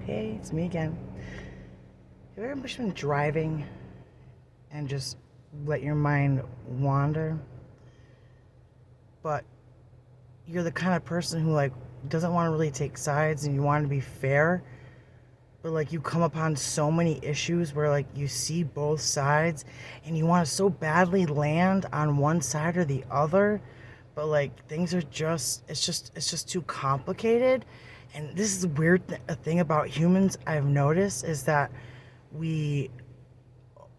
Hey, it's me again. Have you ever just been driving and just let your mind wander? But you're the kind of person who doesn't want to really take sides and you want to be fair, but you come upon so many issues where you see both sides and you want to so badly land on one side or the other, but things are just it's just too complicated. And this is a weird a thing about humans I've noticed is that we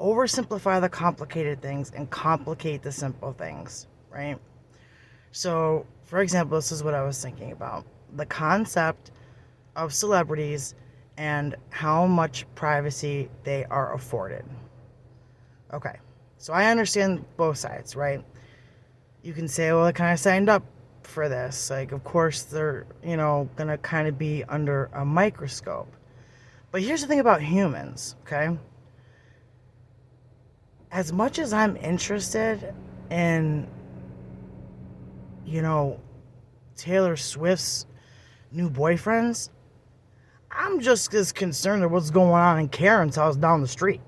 oversimplify the complicated things and complicate the simple things, right? So, for example, this is what I was thinking about the concept of celebrities and how much privacy they are afforded. Okay, so I understand both sides, right? You can say, well, I kind of signed up for this. Of course, they're, gonna kind of be under a microscope. But here's the thing about humans, okay? As much as I'm interested in, you know, Taylor Swift's new boyfriends, I'm just as concerned with what's going on in Karen's house down the street.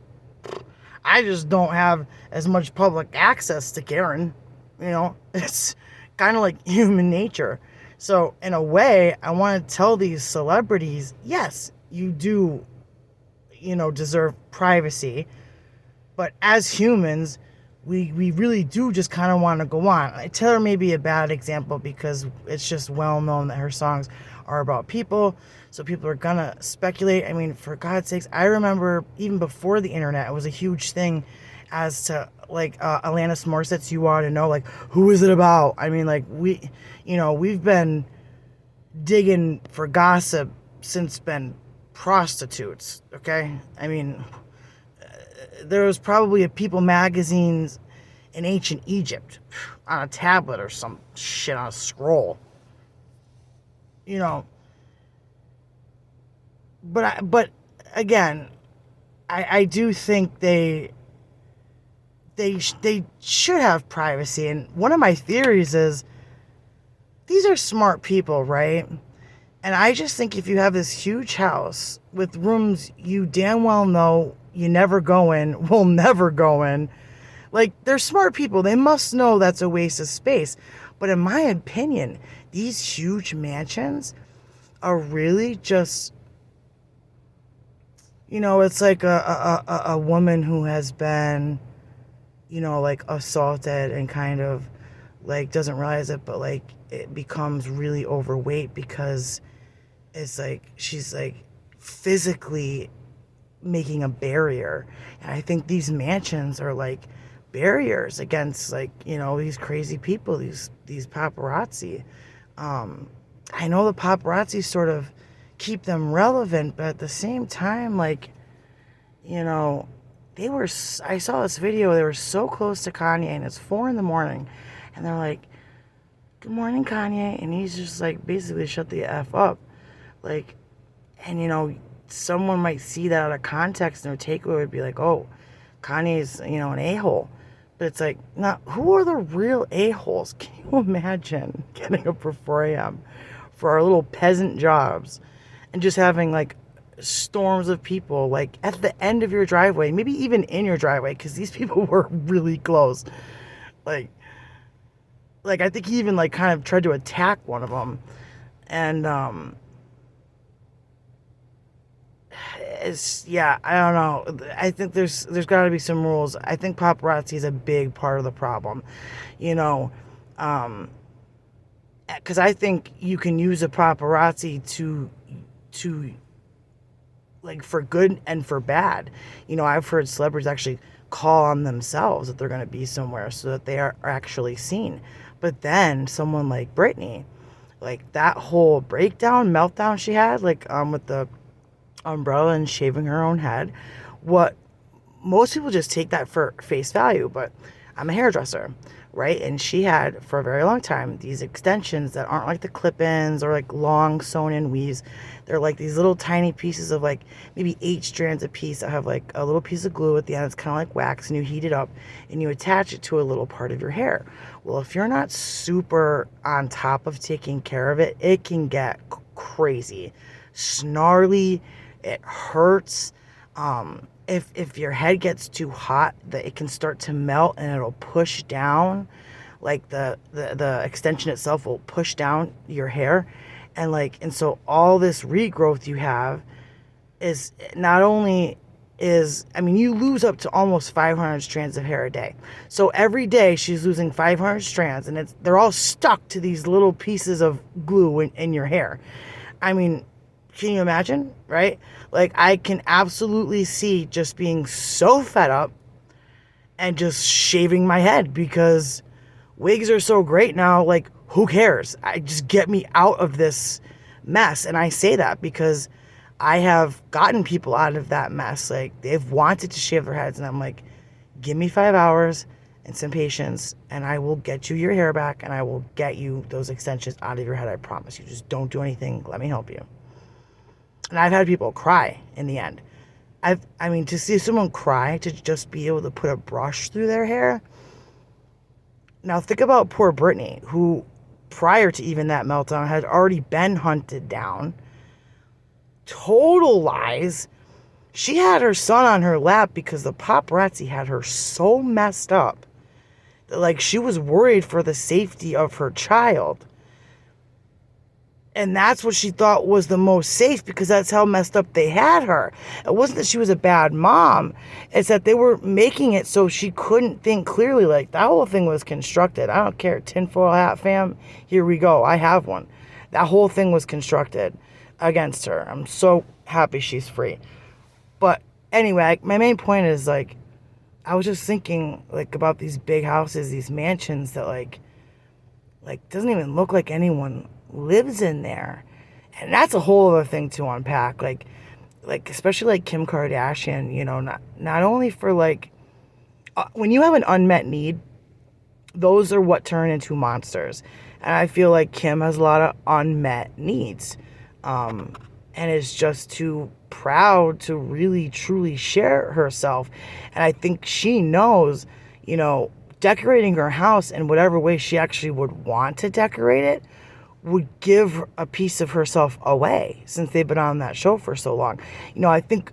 I just don't have as much public access to Karen. It's kind of like human nature. So, in a way, I want to tell these celebrities yes, you do, deserve privacy. But as humans, we really do just kind of want to go on. Taylor may be a bad example because it's just well known that her songs are about people. So people are going to speculate. I mean, for God's sakes, I remember even before the internet, it was a huge thing as to Alanis Morissette's You Ought to Know. Who is it about? I mean, we've been digging for gossip since been prostitutes, okay? I mean, there was probably a People magazines in ancient Egypt on a tablet or some shit on a scroll. You know, but again, I do think they should have privacy. And one of my theories is these are smart people, right? And I just think if you have this huge house with rooms you damn well know you never go in, will never go in, they're smart people. They must know that's a waste of space. But in my opinion, these huge mansions are really just, it's like a woman who has been, assaulted and kind of doesn't realize it, but it becomes really overweight because it's she's physically making a barrier. And I think these mansions are barriers against these crazy people, these paparazzi. I know the paparazzi sort of keep them relevant, but at the same time, they were, I saw this video, they were so close to Kanye and it's 4 a.m. and they're like, good morning, Kanye. And he's just basically shut the F up. And someone might see that out of context and their takeaway would be oh, Kanye's, an a-hole. But it's not, who are the real a-holes? Can you imagine getting up for 4 a.m. for our little peasant jobs and just having storms of people at the end of your driveway, maybe even in your driveway, because these people were really close. I think he even kind of tried to attack one of them. And I don't know. I think there's got to be some rules. I think paparazzi is a big part of the problem, because I think you can use a paparazzi to for good and for bad. I've heard celebrities actually call on themselves that they're going to be somewhere so that they are actually seen. But then someone like Britney, that whole meltdown she had, with the umbrella and shaving her own head, what most people just take that for face value. But I'm a hairdresser, right? And she had for a very long time these extensions that aren't the clip-ins or long sewn-in weaves. They're these little tiny pieces of maybe 8 strands a piece that have a little piece of glue at the end. It's kind of wax, and you heat it up and you attach it to a little part of your hair. Well, if you're not super on top of taking care of it, it can get crazy, snarly, It hurts. If your head gets too hot, that it can start to melt and it'll push down. Like the extension itself will push down your hair, and so all this regrowth you have is not only is, I mean, you lose up to almost 500 strands of hair a day. So every day she's losing 500 strands, and they're all stuck to these little pieces of glue in your hair. I mean, can you imagine, right? Like, I can absolutely see just being so fed up and just shaving my head, because wigs are so great now. Like, who cares? I just get me out of this mess. And I say that because I have gotten people out of that mess. Like, they've wanted to shave their heads, and I'm like, give me 5 hours and some patience, and I will get you your hair back, and I will get you those extensions out of your head. I promise you. Just don't do anything. Let me help you. And I've had people cry in the end. I mean, to see someone cry, to just be able to put a brush through their hair. Now think about poor Brittany, who prior to even that meltdown had already been hunted down. Total lies. She had her son on her lap because the paparazzi had her so messed up that, like, she was worried for the safety of her child. And that's what she thought was the most safe, because that's how messed up they had her. It wasn't that she was a bad mom. It's that they were making it so she couldn't think clearly. Like, that whole thing was constructed. I don't care. Tinfoil hat fam. Here we go. I have one. That whole thing was constructed against her. I'm so happy she's free. But anyway, my main point is, like, I was just thinking, like, about these big houses, these mansions that, like doesn't even look like anyone lives in there. And that's a whole other thing to unpack. Like especially like Kim Kardashian, you know, not only for, like, when you have an unmet need, those are what turn into monsters. And I feel like Kim has a lot of unmet needs, and is just too proud to really truly share herself. And I think she knows, you know, decorating her house in whatever way she actually would want to decorate it would give a piece of herself away, since they've been on that show for so long. You know, I think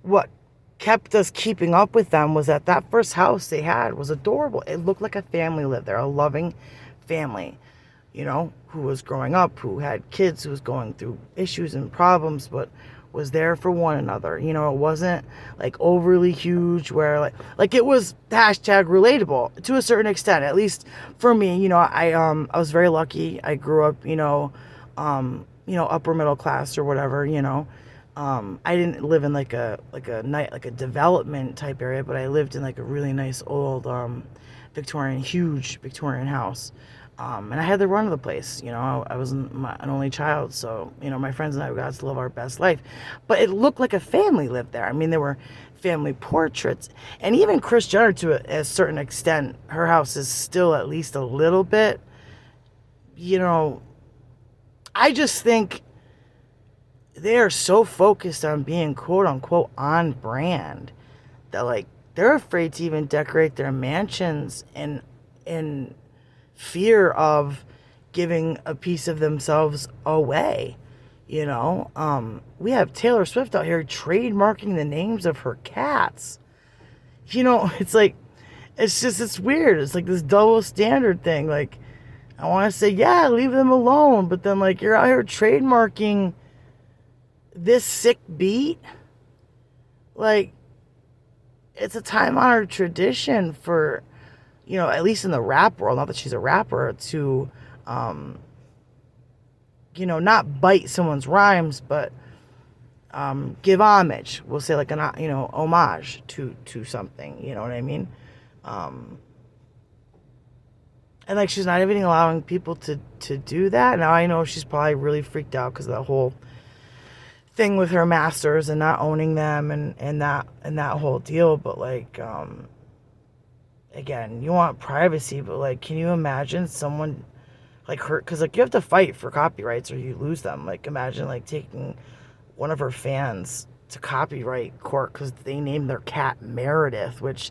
what kept us keeping up with them was that first house they had was adorable. It looked like a family lived there, a loving family, you know, who was growing up, who had kids, who was going through issues and problems, but was there for one another. You know, it wasn't like overly huge where like it was hashtag relatable to a certain extent, at least for me. You know, I was very lucky. I grew up, upper middle class or whatever, you know. I didn't live in like a development type area, but I lived in like a really nice old huge Victorian house. And I had the run of the place, you know. I was an only child, so, you know, my friends and I got to live our best life. But it looked like a family lived there. I mean, there were family portraits. And even Kris Jenner, to a certain extent, her house is still at least a little bit, you know. I just think they are so focused on being quote-unquote on brand that, like, they're afraid to even decorate their mansions in fear of giving a piece of themselves away, you know. We have Taylor Swift out here trademarking the names of her cats. You know, it's like, it's weird. It's like this double standard thing. Like, I want to say, yeah, leave them alone, but then, like, you're out here trademarking this sick beat. Like, it's a time-honored tradition for, you know, at least in the rap world, not that she's a rapper, to, you know, not bite someone's rhymes, but give homage. We'll say, like, homage to something, you know what I mean? And, like, she's not even allowing people to do that. Now, I know she's probably really freaked out because of that whole thing with her masters and not owning them and that whole deal, but, like, again, you want privacy, but, like, can you imagine someone, like, her, because, like, you have to fight for copyrights or you lose them. Like, imagine, like, taking one of her fans to copyright court because they named their cat Meredith, which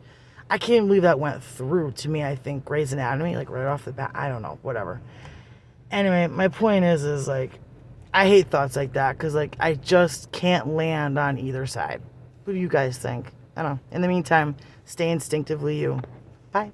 I can't believe that went through. To me, I think Grey's Anatomy, like, right off the bat, I don't know, whatever. Anyway, my point is like, I hate thoughts like that because, like, I just can't land on either side. What do you guys think? I don't know. In the meantime, stay instinctively you. Bye.